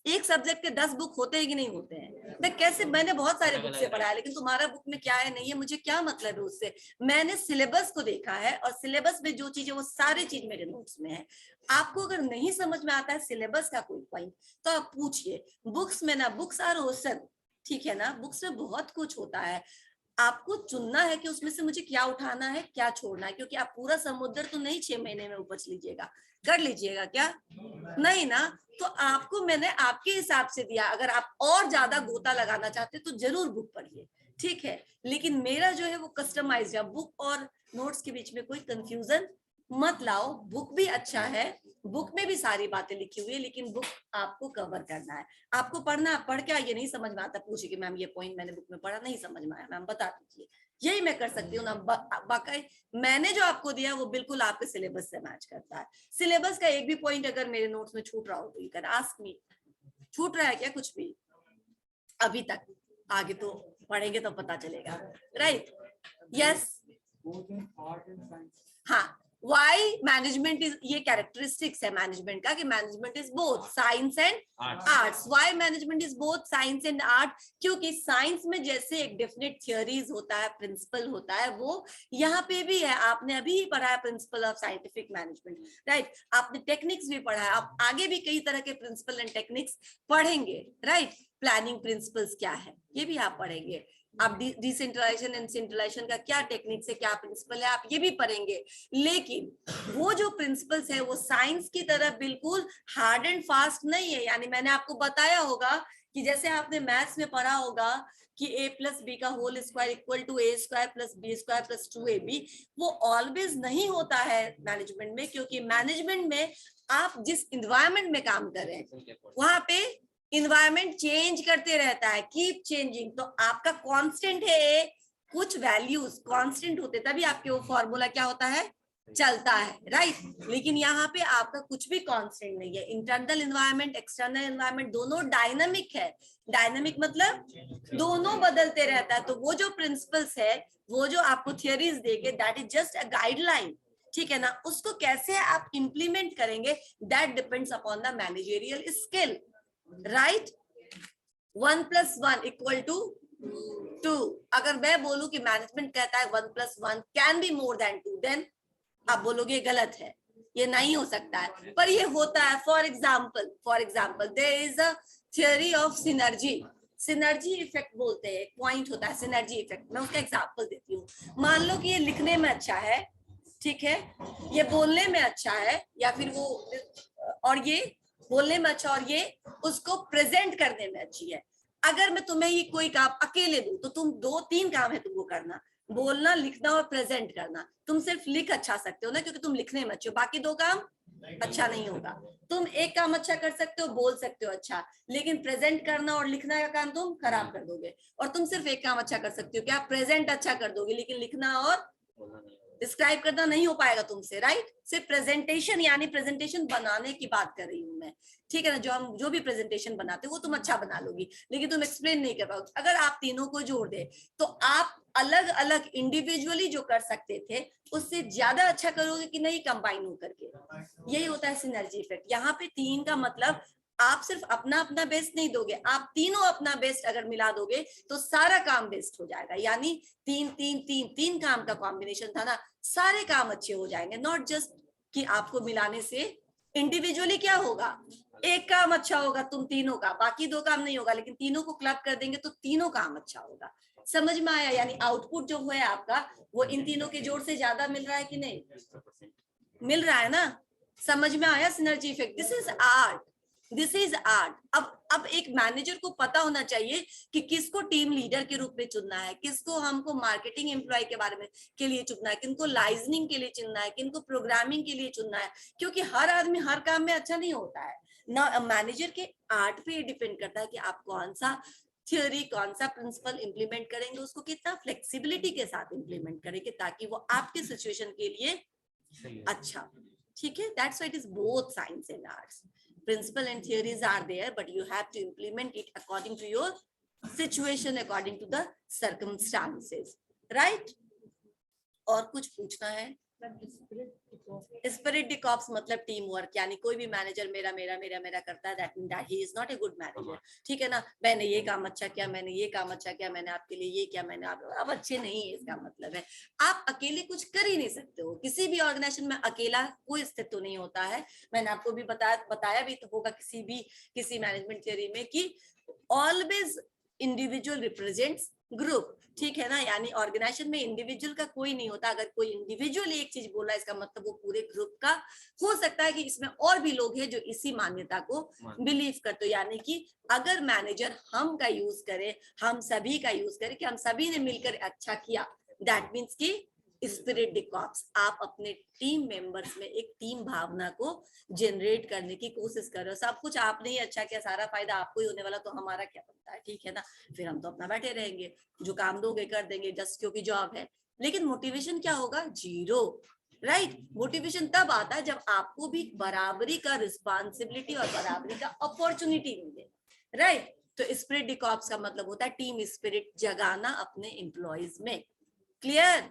एक सब्जेक्ट के 10 बुक होते हैं कि नहीं होते हैं? मैं कैसे, मैंने बहुत सारे बुक से पढ़ा है, लेकिन तुम्हारा बुक में क्या है नहीं है मुझे क्या मतलब है उससे। मैंने सिलेबस को देखा है और सिलेबस में जो चीज है वो सारी चीज मेरे नोट्स में है। आपको अगर नहीं समझ में आता है सिलेबस का कोई पॉइंट तो आप पूछिए। बुक्स में ना, बुक्स आर ओशन, ठीक है ना, बुक्स में बहुत कुछ होता है, आपको चुनना है कि उसमें से मुझे क्या उठाना है क्या छोड़ना है, क्योंकि आप पूरा समुद्र तो नहीं 6 महीने में उपज लीजिएगा, कर लीजिएगा क्या? नहीं ना। तो आपको मैंने आपके हिसाब से दिया, अगर आप और ज्यादा गोता लगाना चाहते तो जरूर बुक पढ़िए, ठीक है, लेकिन मेरा जो है वो कस्टमाइज है। बुक और नोट्स के बीच में कोई कंफ्यूजन मत लाओ, बुक भी अच्छा है, बुक में भी सारी बातें लिखी हुई है, लेकिन बुक आपको कवर करना है, आपको पढ़ना, पढ़ के ये नहीं समझ में आता पूछे कि मैम ये पॉइंट मैंने बुक में पढ़ा नहीं समझ में आया, मैम बता दीजिए, यही मैं कर सकती हूँ ना। बाकी मैंने जो आपको दिया वो बिल्कुल आपके सिलेबस से मैच करता है। सिलेबस का एक भी पॉइंट अगर मेरे नोट्स में छूट रहा हो तो यू कैन आस्क मी, छूट रहा है क्या कुछ भी अभी तक? आगे तो पढ़ेंगे तो पता चलेगा, राइट? यस, हाँ, वाई मैनेजमेंट इज, ये कैरेक्टरिस्टिक्स है मैनेजमेंट का कि management is both science and arts. Why management is both science and art? क्योंकि साइंस में जैसे एक डेफिनेट थियरीज होता है, प्रिंसिपल होता है, वो यहाँ पे भी है। आपने अभी ही पढ़ा है principle of scientific management, right? आपने टेक्निक्स भी पढ़ा है, आप आगे भी कई तरह के प्रिंसिपल एंड टेक्निक्स पढ़ेंगे, राइट? प्लानिंग प्रिंसिपल्स क्या है ये भी आप पढ़ेंगे, आप डिसेंट्रलाइजेशन एंड सेंट्रलाइजेशन का क्या टेक्निक्स है, क्या प्रिंसिपल है, आप ये भी पढ़ेंगे। लेकिन वो जो प्रिंसिपल्स है वो साइंस की तरह बिल्कुल हार्ड एंड फास्ट नहीं है। यानी मैंने आपको बताया होगा कि जैसे आपने मैथ्स में पढ़ा होगा कि a प्लस बी का whole square equal to a square plus b square plus 2ab, वो ऑलवेज नहीं होता है मैनेजमेंट में, क्योंकि मैनेजमेंट में आप जिस इन्वायरमेंट में काम कर रहे हैं वहां पे इन्वायरमेंट चेंज करते रहता है, कीप चेंजिंग। तो आपका कांस्टेंट है, कुछ वैल्यूज कांस्टेंट होते तभी आपके वो फॉर्मूला क्या होता है, चलता है, राइट? लेकिन यहाँ पे आपका कुछ भी कांस्टेंट नहीं है। इंटरनल एनवायरनमेंट एक्सटर्नल एनवायरनमेंट दोनों डायनामिक है। डायनामिक मतलब दोनों बदलते रहता है। तो वो जो प्रिंसिपल्स है, वो जो आपको थियरीज देंगे, that is just a guideline, ठीक है ना? उसको कैसे आप इंप्लीमेंट करेंगे that depends upon the managerial skill, right? 1 + 1 = 2। अगर मैं बोलूं कि मैनेजमेंट कहता है 1 + 1 can be more than 2, then आप बोलोगे गलत है, ये नहीं हो सकता है, पर ये होता है। For example there is a theory of synergy, synergy effect बोलते हैं, पॉइंट होता है सिनर्जी इफेक्ट। मैं उसका एग्जाम्पल देती हूँ। मान लो कि ये लिखने में अच्छा है, ठीक है, ये बोलने में अच्छा है, या फिर वो, और ये बोलने में अच्छा, और ये उसको प्रेजेंट करने में अच्छी है। अगर मैं तुम्हें ये कोई काम अकेले दूं तो तुम 2-3 काम है तुमको करना, बोलना, लिखना और प्रेजेंट करना। तुम सिर्फ लिख अच्छा सकते हो ना, क्योंकि तुम लिखने में अच्छे हो, बाकी 2 काम अच्छा नहीं होगा। तुम एक काम अच्छा कर सकते हो, बोल सकते हो अच्छा, लेकिन प्रेजेंट करना और लिखना का काम तुम खराब कर दोगे। और तुम सिर्फ एक काम अच्छा कर सकते हो, क्या? प्रेजेंट अच्छा कर दोगे, लेकिन लिखना और डिस्क्राइब करना नहीं हो पाएगा तुमसे, राइट? सिर्फ प्रेजेंटेशन, यानी प्रेजेंटेशन बनाने की बात कर रही हूँ मैं, ठीक है ना? जो हम जो भी प्रेजेंटेशन बनाते वो तुम अच्छा बना लोगी, लेकिन तुम एक्सप्लेन नहीं कर पाओगे। अगर आप तीनों को जोड़ दे तो आप अलग अलग इंडिविजुअली जो कर सकते थे उससे ज्यादा अच्छा करोगे कि नहीं कंबाइन होकर के। यही होता है सिनर्जी इफेक्ट। यहाँ पे 3 का मतलब आप सिर्फ अपना अपना बेस्ट नहीं दोगे, आप तीनों अपना बेस्ट अगर मिला दोगे तो सारा काम बेस्ट हो जाएगा। यानी 3 काम का कॉम्बिनेशन था ना, सारे काम अच्छे हो जाएंगे। नॉट जस्ट कि आपको मिलाने से इंडिविजुअली क्या होगा, एक काम अच्छा होगा तुम तीनों का, बाकी 2 काम नहीं होगा, लेकिन तीनों को क्लब कर देंगे तो तीनों काम अच्छा होगा। समझ में आया? यानी आउटपुट जो है आपका वो इन तीनों के जोड़ से ज्यादा मिल रहा है कि नहीं मिल रहा है ना? समझ में आया synergy effect? This is art, this is art. अब एक मैनेजर को पता होना चाहिए कि किसको टीम लीडर के रूप में चुनना है, किसको हमको मार्केटिंग एम्प्लॉय के बारे में के लिए चुनना है, किनको लाइजनिंग के लिए चुनना है, किनको प्रोग्रामिंग के लिए चुनना है, क्योंकि हर आदमी हर काम में अच्छा नहीं होता है ना। मैनेजर के आर्ट पे डिपेंड करता है कि आप कौन सा थ्योरी, कौन सा प्रिंसिपल इंप्लीमेंट करेंगे, उसको कितना फ्लेक्सिबिलिटी के साथ इंप्लीमेंट करेंगे ताकि वो आपके सिचुएशन के लिए अच्छा, ठीक है? That's why it is both science and arts. Principle and theories are there, but you have to implement it according to your situation according to the circumstances, right. और कुछ पूछना है? स्पिरिट डिकॉप्स मतलब टीम वर्क, यानी कोई भी मैनेजर मेरा मेरा मेरा मेरा करता है, that mean that he is not a good manager, ठीक है ना। मैंने ये काम अच्छा किया, मैंने ये काम अच्छा किया, मैंने आपके लिए ये किया, मैंने आप अच्छे नहीं है, इसका मतलब है आप अकेले कुछ कर ही नहीं सकते हो। किसी भी ऑर्गेनाइजेशन में अकेला कोई अस्तित्व नहीं होता है। मैंने आपको भी बताया भी तो होगा किसी मैनेजमेंट थियरी में कि ऑलवेज इंडिविजुअल रिप्रेजेंट्स ग्रुप, ठीक है ना। यानी ऑर्गेनाइजेशन में इंडिविजुअल का कोई नहीं होता। अगर कोई इंडिविजुअल एक चीज बोला, इसका मतलब वो पूरे ग्रुप का हो सकता है कि इसमें और भी लोग हैं जो इसी मान्यता को बिलीव करते हो। यानी कि अगर मैनेजर हम का यूज करे, हम सभी का यूज करे कि हम सभी ने मिलकर अच्छा किया, दैट मीन्स कि स्पिरिट डिकॉप्स। आप अपने टीम मेंबर्स में एक टीम भावना को जनरेट करने की कोशिश कर रहे हो। सब कुछ आपने ही अच्छा किया, सारा फायदा आपको ही होने वाला, तो हमारा क्या बनता है, ठीक है ना। फिर हम तो अपना बैठे रहेंगे, जो काम दोगे कर देंगे जस्ट क्योंकि जॉब है। लेकिन मोटिवेशन क्या होगा? Zero, right. मोटिवेशन तब आता है जब आपको भी बराबरी का रिस्पॉन्सिबिलिटी और बराबरी का अपॉर्चुनिटी मिले, राइट। तो स्पिरिट डिकॉप्स का मतलब होता है टीम स्पिरिट जगाना अपने एम्प्लॉइज में। क्लियर?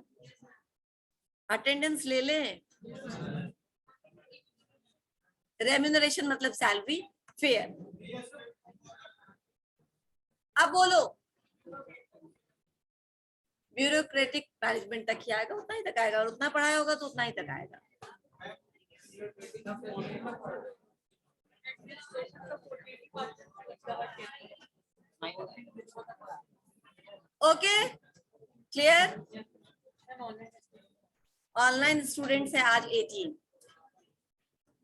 अटेंडेंस ले लें। रेम्यूनरेशन मतलब सैलरी, फेयर। अब बोलो, ब्यूरोक्रेटिक मैनेजमेंट तक ही आएगा, उतना ही तक आएगा, और उतना पढ़ाया होगा तो उतना ही तक आएगा। Okay, clear? ऑनलाइन स्टूडेंट्स है आज 18,